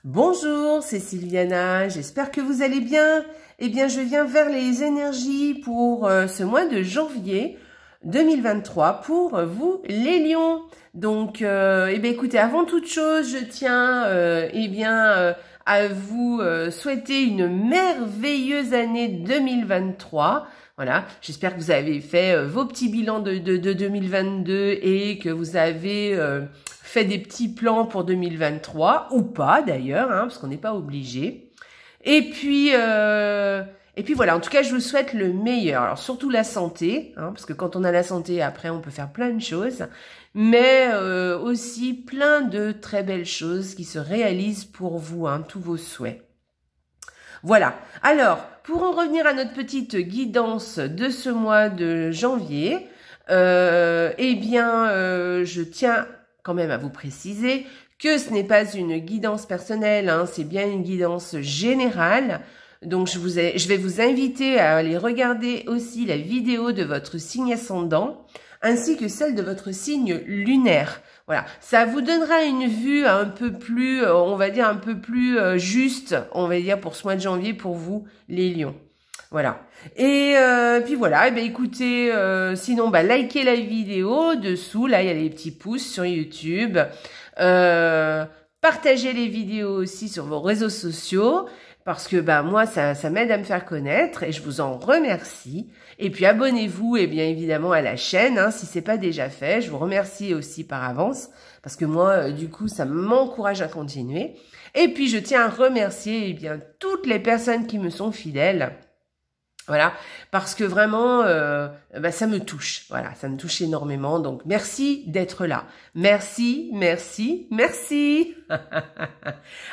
Bonjour, c'est Sylviana, j'espère que vous allez bien. Eh bien, je viens vers les énergies pour ce mois de janvier 2023 pour vous, les lions. Donc, eh bien, écoutez, avant toute chose, je tiens à vous souhaiter une merveilleuse année 2023. Voilà, j'espère que vous avez fait vos petits bilans de 2022 et que vous avez fait des petits plans pour 2023 ou pas d'ailleurs, hein, parce qu'on n'est pas obligé. Et puis voilà, en tout cas, je vous souhaite le meilleur. Alors surtout la santé, hein, parce que quand on a la santé, après, on peut faire plein de choses, mais aussi plein de très belles choses qui se réalisent pour vous, hein, tous vos souhaits. Voilà. Alors, pour en revenir à notre petite guidance de ce mois de janvier, je tiens quand même à vous préciser que ce n'est pas une guidance personnelle, hein, c'est bien une guidance générale. Donc, je vais vous inviter à aller regarder aussi la vidéo de votre signe ascendant, ainsi que celle de votre signe lunaire. Voilà, ça vous donnera une vue un peu plus, on va dire un peu plus juste, on va dire pour ce mois de janvier pour vous, les lions. Voilà. Et puis voilà, et ben écoutez, sinon likez la vidéo dessous, là il y a les petits pouces sur YouTube. Partagez les vidéos aussi sur vos réseaux sociaux parce que moi ça m'aide à me faire connaître et je vous en remercie. Et puis abonnez-vous et bien évidemment à la chaîne, hein, si c'est pas déjà fait. Je vous remercie aussi par avance parce que moi du coup ça m'encourage à continuer. Et puis je tiens à remercier toutes les personnes qui me sont fidèles. Voilà, parce que vraiment, ça me touche. Voilà, ça me touche énormément. Donc, merci d'être là. Merci, merci, merci.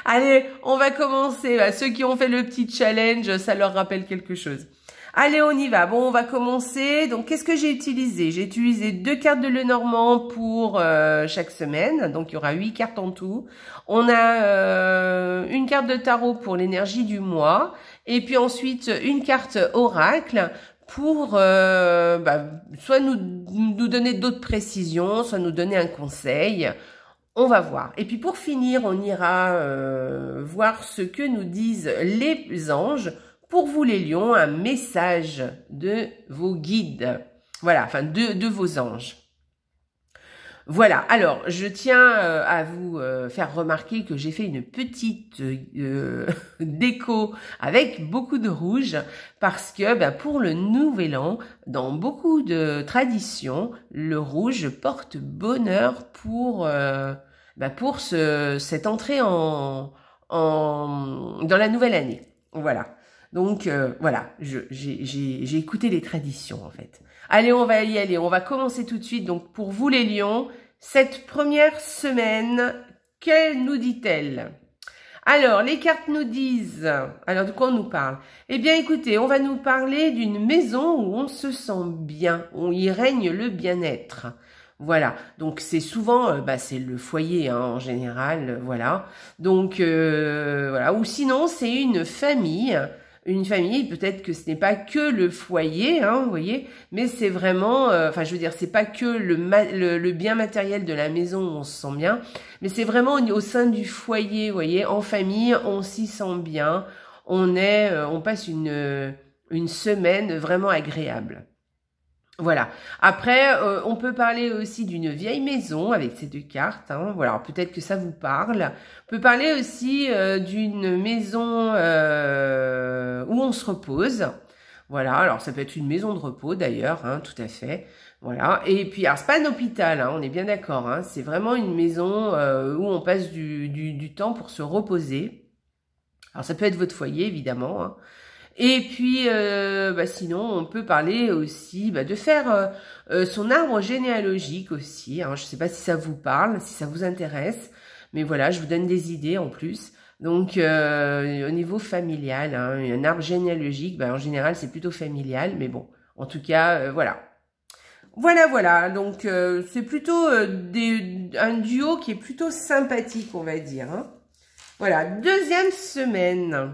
Allez, on va commencer. Ceux qui ont fait le petit challenge, ça leur rappelle quelque chose. Allez, on y va. Bon, on va commencer. Donc, qu'est-ce que j'ai utilisé? J'ai utilisé 2 cartes de Lenormand pour chaque semaine. Donc, il y aura 8 cartes en tout. On a une carte de tarot pour l'énergie du mois. Et puis ensuite, une carte oracle pour soit nous donner d'autres précisions, soit nous donner un conseil. On va voir. Et puis pour finir, on ira voir ce que nous disent les anges. Pour vous les lions, un message de vos guides. Voilà, enfin de vos anges. Voilà, alors je tiens à vous faire remarquer que j'ai fait une petite déco avec beaucoup de rouge parce que pour le nouvel an, dans beaucoup de traditions, le rouge porte bonheur pour cette entrée dans la nouvelle année. Voilà. Donc voilà, j'ai écouté les traditions en fait. Allez, on va y aller, on va commencer tout de suite. Donc pour vous les lions, cette première semaine, qu'elle nous dit-elle? Alors, les cartes nous disent, alors de quoi on nous parle? Eh bien écoutez, on va nous parler d'une maison où on se sent bien, où il règne le bien-être. Voilà, donc c'est souvent, c'est le foyer hein, en général, voilà. Donc voilà, ou sinon c'est une famille. Une famille, peut-être que ce n'est pas que le foyer, hein, vous voyez, mais c'est vraiment, c'est pas que le bien matériel de la maison où on se sent bien, mais c'est vraiment au sein du foyer, vous voyez, en famille, on s'y sent bien, on passe une semaine vraiment agréable. Voilà. Après, on peut parler aussi d'une vieille maison avec ces 2 cartes. Hein. Voilà, peut-être que ça vous parle. On peut parler aussi d'une maison où on se repose. Voilà, alors ça peut être une maison de repos d'ailleurs, hein, tout à fait. Voilà. Et puis, alors c'est pas un hôpital, hein, on est bien d'accord. Hein, c'est vraiment une maison où on passe du temps pour se reposer. Alors ça peut être votre foyer évidemment. Hein. Et puis, sinon, on peut parler aussi de faire son arbre généalogique aussi. Hein. Je ne sais pas si ça vous parle, si ça vous intéresse. Mais voilà, je vous donne des idées en plus. Donc, au niveau familial, hein, un arbre généalogique, en général, c'est plutôt familial. Mais bon, en tout cas, voilà. Voilà. Donc, c'est plutôt un duo qui est plutôt sympathique, on va dire. Hein. Voilà, deuxième semaine.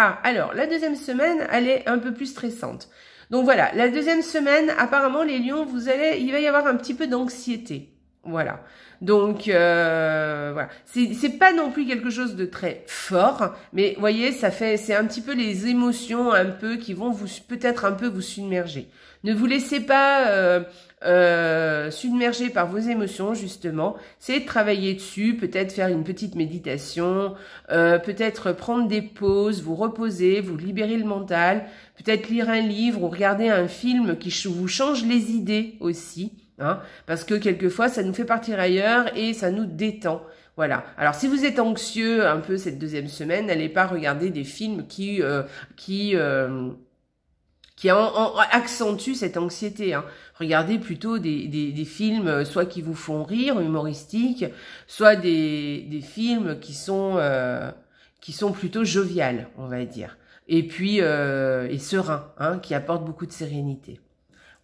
Ah, alors, la deuxième semaine, elle est un peu plus stressante. Donc voilà, la deuxième semaine, apparemment, les lions, il va y avoir un petit peu d'anxiété. Voilà. Donc, voilà. C'est pas non plus quelque chose de très fort, mais vous voyez, c'est un petit peu les émotions un peu qui vont peut-être un peu vous submerger. Ne vous laissez pas submerger par vos émotions, justement. C'est de travailler dessus, peut-être faire une petite méditation, peut-être prendre des pauses, vous reposer, vous libérer le mental, peut-être lire un livre ou regarder un film qui vous change les idées aussi. Hein, parce que quelquefois, ça nous fait partir ailleurs et ça nous détend. Voilà. Alors, si vous êtes anxieux un peu cette deuxième semaine, n'allez pas regarder des films qui accentuent cette anxiété. Hein. Regardez plutôt des films, soit qui vous font rire, humoristiques, soit des films qui sont plutôt joviales, on va dire. Et puis, et sereins, hein, qui apportent beaucoup de sérénité.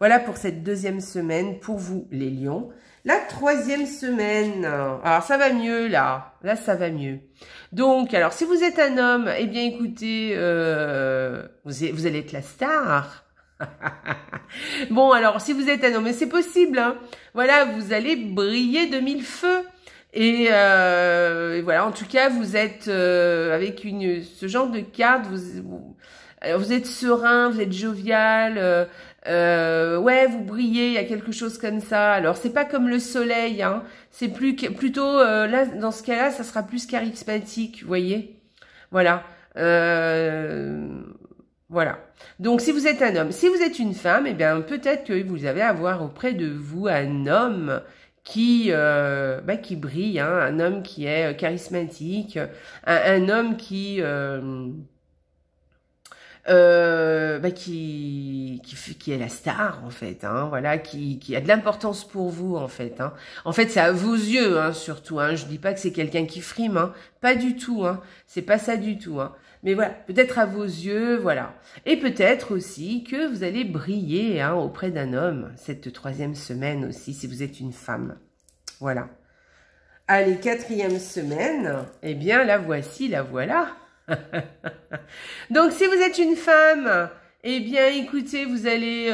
Voilà pour cette deuxième semaine, pour vous les lions. La troisième semaine, alors ça va mieux là ça va mieux. Donc, alors si vous êtes un homme, eh bien écoutez, vous allez être la star. Bon, alors si vous êtes un homme, mais c'est possible, hein, voilà, vous allez briller de mille feux. Et voilà, en tout cas, vous êtes avec ce genre de carte, vous êtes serein, vous êtes jovial, ouais, vous brillez, il y a quelque chose comme ça. Alors, c'est pas comme le soleil, hein. C'est plutôt, là, dans ce cas-là, ça sera plus charismatique, vous voyez. Voilà. Voilà. Donc, si vous êtes un homme, si vous êtes une femme, eh bien, peut-être que vous allez avoir auprès de vous un homme qui brille, hein, un homme qui est charismatique, un homme qui est la star en fait, hein, voilà, qui a de l'importance pour vous en fait, hein. En fait, c'est à vos yeux, hein, surtout, hein. Je dis pas que c'est quelqu'un qui frime, hein, pas du tout, hein. C'est pas ça du tout, hein. Mais voilà, peut-être à vos yeux, voilà. Et peut-être aussi que vous allez briller, hein, auprès d'un homme cette troisième semaine aussi, si vous êtes une femme. Voilà. Allez, quatrième semaine, eh bien la voici, la voilà. Donc, si vous êtes une femme, eh bien, écoutez, vous allez,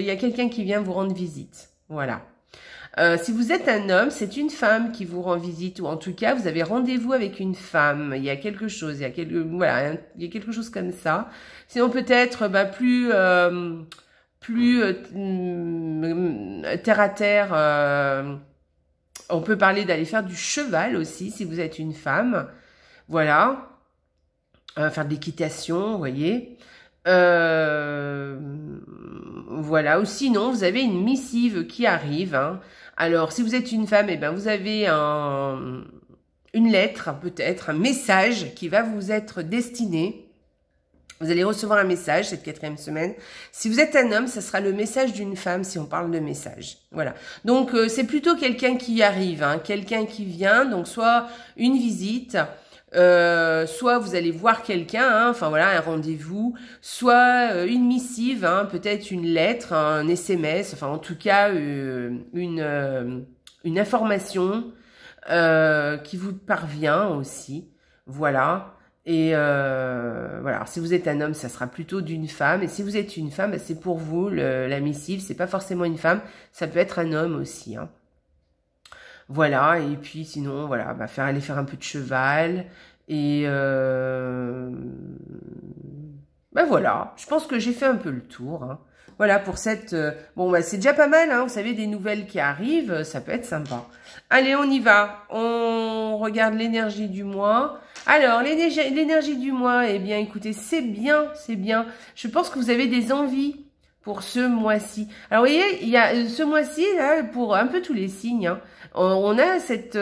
il y a quelqu'un qui vient vous rendre visite. Voilà. Si vous êtes un homme, c'est une femme qui vous rend visite, ou en tout cas, vous avez rendez-vous avec une femme. Il y a quelque chose, voilà, il y a quelque chose comme ça. Sinon, peut-être, plus terre à terre. On peut parler d'aller faire du cheval aussi, si vous êtes une femme. Voilà, faire de l'équitation, vous voyez. Voilà, ou sinon, vous avez une missive qui arrive. Hein. Alors, si vous êtes une femme, eh ben, vous avez une lettre, peut-être, un message qui va vous être destiné. Vous allez recevoir un message cette quatrième semaine. Si vous êtes un homme, ça sera le message d'une femme si on parle de message. Voilà. Donc, c'est plutôt quelqu'un qui arrive, hein, quelqu'un qui vient, donc soit une visite, soit vous allez voir quelqu'un, hein, enfin voilà, un rendez-vous, soit une missive, hein, peut-être une lettre, un SMS, enfin en tout cas une information qui vous parvient aussi, voilà. Et voilà, alors, si vous êtes un homme, ça sera plutôt d'une femme, et si vous êtes une femme, c'est pour vous, la missive, c'est pas forcément une femme, ça peut être un homme aussi, hein. Voilà, et puis sinon, voilà, aller faire un peu de cheval. Et voilà, je pense que j'ai fait un peu le tour. Hein. Voilà pour cette... bon, c'est déjà pas mal, hein, vous savez, des nouvelles qui arrivent, ça peut être sympa. Allez, on y va. On regarde l'énergie du mois. Alors, l'énergie du mois, eh bien, écoutez, c'est bien, c'est bien. Je pense que vous avez des envies pour ce mois-ci. Alors, vous voyez, il y a ce mois-ci, là, pour un peu tous les signes, hein, on a cette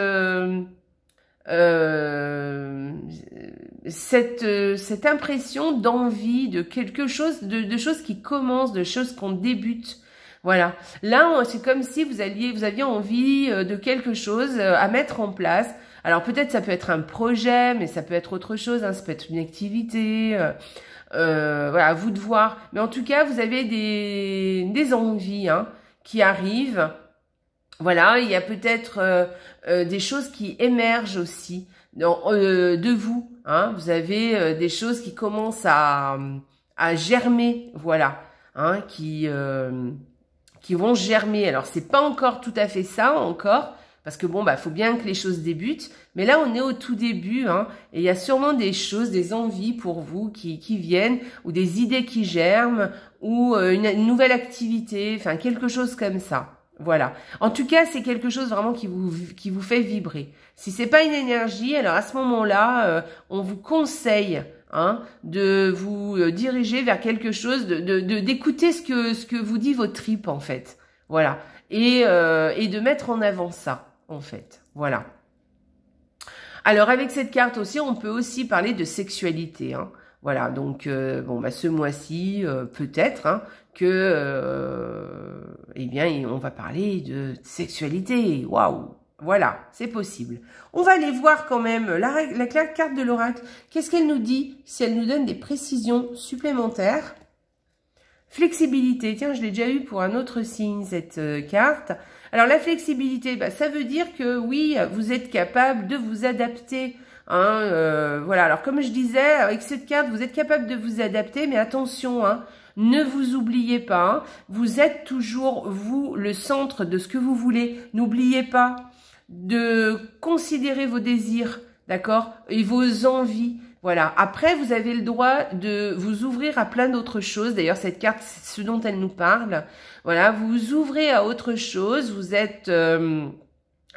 impression d'envie, de quelque chose, de choses qui commencent, de choses qu'on débute. Voilà. Là, c'est comme si vous aviez envie de quelque chose à mettre en place. Alors, peut-être ça peut être un projet, mais ça peut être autre chose, hein, ça peut être une activité. Voilà, à vous de voir. Mais en tout cas, vous avez des envies, hein, qui arrivent. Voilà, il y a peut-être des choses qui émergent aussi de vous. Hein. Vous avez des choses qui commencent à germer, voilà, hein, qui qui vont germer. Alors, c'est pas encore tout à fait ça, encore, parce que bon, bah, faut bien que les choses débutent. Mais là, on est au tout début, hein, et il y a sûrement des choses, des envies pour vous qui viennent, ou des idées qui germent, ou une nouvelle activité, enfin, quelque chose comme ça. Voilà. En tout cas, c'est quelque chose vraiment qui vous fait vibrer. Si c'est pas une énergie, alors à ce moment-là, on vous conseille, hein, de vous diriger vers quelque chose, d'écouter ce que vous dit votre trip, en fait. Voilà. Et de mettre en avant ça, en fait. Voilà. Alors, avec cette carte aussi, on peut aussi parler de sexualité, hein. Voilà, donc bon, bah, ce mois-ci, peut-être, hein, que, eh bien, on va parler de sexualité. Waouh! Voilà, c'est possible. On va aller voir quand même la carte de l'oracle. Qu'est-ce qu'elle nous dit si elle nous donne des précisions supplémentaires? Flexibilité. Tiens, je l'ai déjà eu pour un autre signe, cette carte. Alors, la flexibilité, bah, ça veut dire que oui, vous êtes capable de vous adapter. Hein, voilà, alors comme je disais, avec cette carte, vous êtes capable de vous adapter, mais attention, hein, ne vous oubliez pas, hein, vous êtes toujours, vous, le centre de ce que vous voulez. N'oubliez pas de considérer vos désirs, d'accord, et vos envies. Voilà, après, vous avez le droit de vous ouvrir à plein d'autres choses. D'ailleurs, cette carte, c'est ce dont elle nous parle. Voilà, vous vous ouvrez à autre chose, vous êtes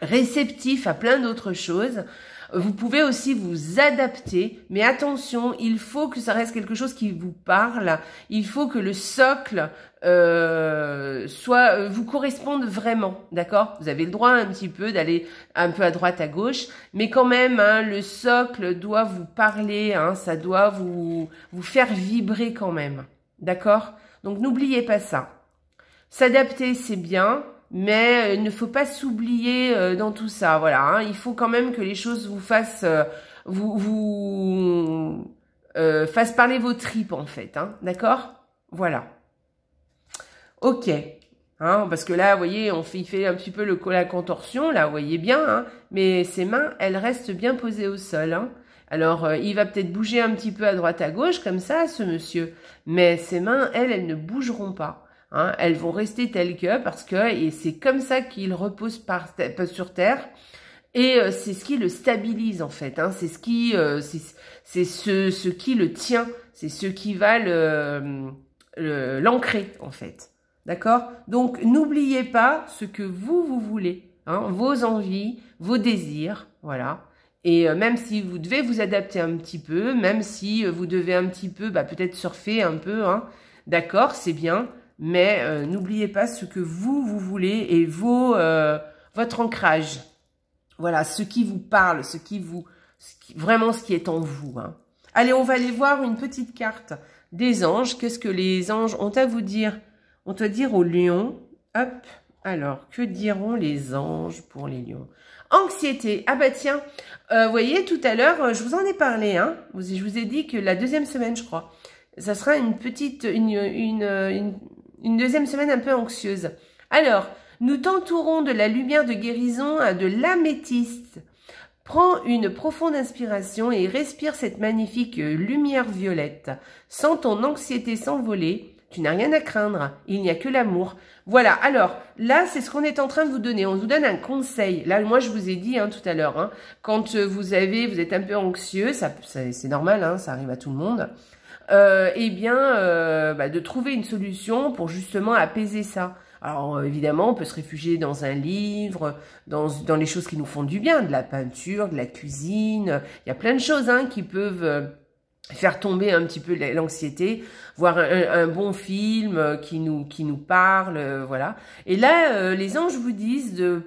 réceptif à plein d'autres choses. Vous pouvez aussi vous adapter, mais attention, il faut que ça reste quelque chose qui vous parle. Il faut que le socle vous corresponde vraiment, d'accord? Vous avez le droit un petit peu d'aller un peu à droite, à gauche, mais quand même, hein, le socle doit vous parler, hein, ça doit vous faire vibrer quand même, d'accord? Donc n'oubliez pas ça. S'adapter, c'est bien. Mais il ne faut pas s'oublier dans tout ça, voilà. Hein. Il faut quand même que les choses vous fassent, fassent parler vos tripes en fait, hein, d'accord? Voilà. Ok. Hein, parce que là, vous voyez, il fait un petit peu la contorsion, là, vous voyez bien. Hein, mais ses mains, elles restent bien posées au sol. Hein. Alors, il va peut-être bouger un petit peu à droite, à gauche, comme ça, ce monsieur. Mais ses mains, elles ne bougeront pas. Hein, elles vont rester telles que, parce que et c'est comme ça qu'il repose sur terre, et c'est ce qui le stabilise en fait. Hein, c'est ce qui le tient, c'est ce qui va l'ancrer en fait. D'accord? Donc n'oubliez pas ce que vous voulez, hein, vos envies, vos désirs, voilà. Et même si vous devez vous adapter un petit peu, même si vous devez un petit peu, peut-être surfer un peu, hein, d'accord, c'est bien. Mais n'oubliez pas ce que vous voulez et votre ancrage. Voilà, ce qui vous parle, vraiment ce qui est en vous. Hein. Allez, on va aller voir une petite carte des anges. Qu'est-ce que les anges ont à vous dire? On doit dire aux lions. Hop, alors, que diront les anges pour les lions? Anxiété. Ah bah tiens, vous voyez, tout à l'heure, je vous en ai parlé. Hein. Je vous ai dit que la deuxième semaine, je crois, ça sera une deuxième semaine un peu anxieuse. Alors, nous t'entourons de la lumière de guérison de l'améthyste. Prends une profonde inspiration et respire cette magnifique lumière violette. Sens ton anxiété s'envoler. Tu n'as rien à craindre. Il n'y a que l'amour. Voilà. Alors, là, c'est ce qu'on est en train de vous donner. On vous donne un conseil. Là, moi, je vous ai dit tout à l'heure, hein, quand vous êtes un peu anxieux, c'est normal, hein, ça arrive à tout le monde. Eh bien, de trouver une solution pour justement apaiser ça. Alors, évidemment, on peut se réfugier dans un livre, dans les choses qui nous font du bien, de la peinture, de la cuisine. Il y a plein de choses hein, qui peuvent faire tomber un petit peu l'anxiété, voir un bon film qui nous parle, voilà. Et là, les anges vous disent de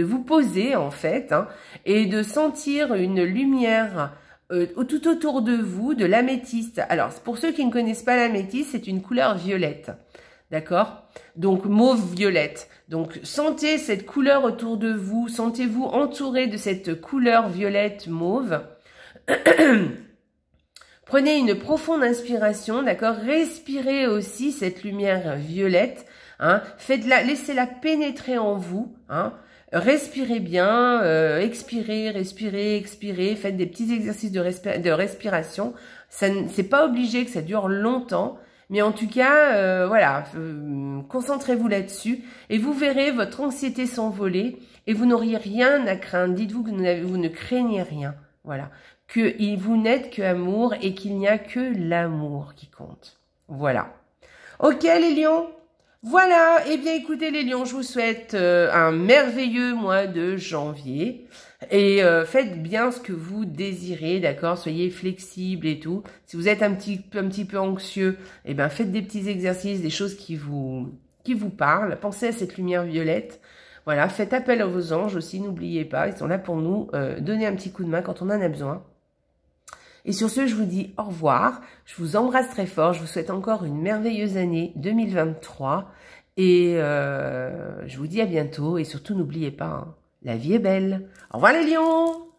vous poser, en fait, hein, et de sentir une lumière tout autour de vous, de l'améthyste. Alors, pour ceux qui ne connaissent pas l'améthyste, c'est une couleur violette. D'accord? Donc, mauve-violette. Donc, sentez cette couleur autour de vous. Sentez-vous entouré de cette couleur violette mauve. Prenez une profonde inspiration, d'accord? Respirez aussi cette lumière violette. Hein? Laissez-la pénétrer en vous. Hein? Respirez bien, expirez, respirez, expirez. Faites des petits exercices de respiration. C'est pas obligé que ça dure longtemps. Mais en tout cas, voilà, concentrez-vous là-dessus et vous verrez votre anxiété s'envoler et vous n'auriez rien à craindre. Dites-vous que vous ne craignez rien. Voilà, que vous n'êtes que amour et qu'il n'y a que l'amour qui compte. Voilà. Ok les lions? Voilà, eh bien écoutez les lions, je vous souhaite un merveilleux mois de janvier et faites bien ce que vous désirez, d'accord? Soyez flexibles et tout. Si vous êtes un petit peu anxieux, eh bien faites des petits exercices, des choses qui vous parlent. Pensez à cette lumière violette. Voilà, faites appel à vos anges aussi, n'oubliez pas, ils sont là pour nous donner un petit coup de main quand on en a besoin. Et sur ce, je vous dis au revoir, je vous embrasse très fort, je vous souhaite encore une merveilleuse année 2023 et je vous dis à bientôt et surtout n'oubliez pas, hein, la vie est belle. Au revoir les lions!